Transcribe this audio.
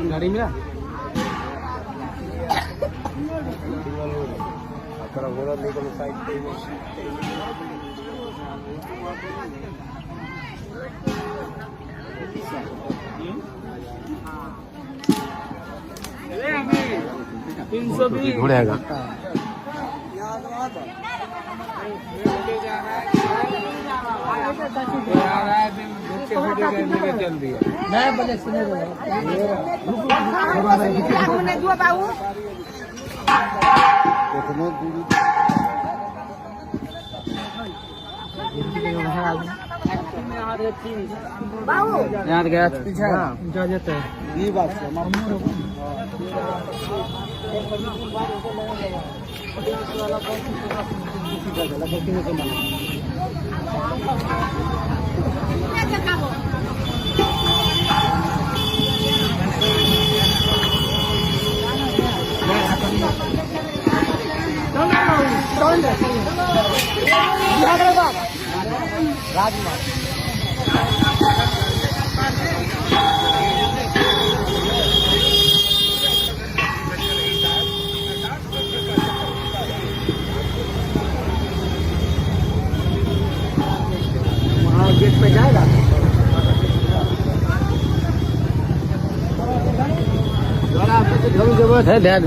गाड़ी मिला అక్కడ కూడా లీగల్ సైడ్ घोड़ेगा नहीं बोले सुने यहाँ गया पीछे जा जाते हैं ये बात है गेट पे जाएगा जरूरत है ध्यान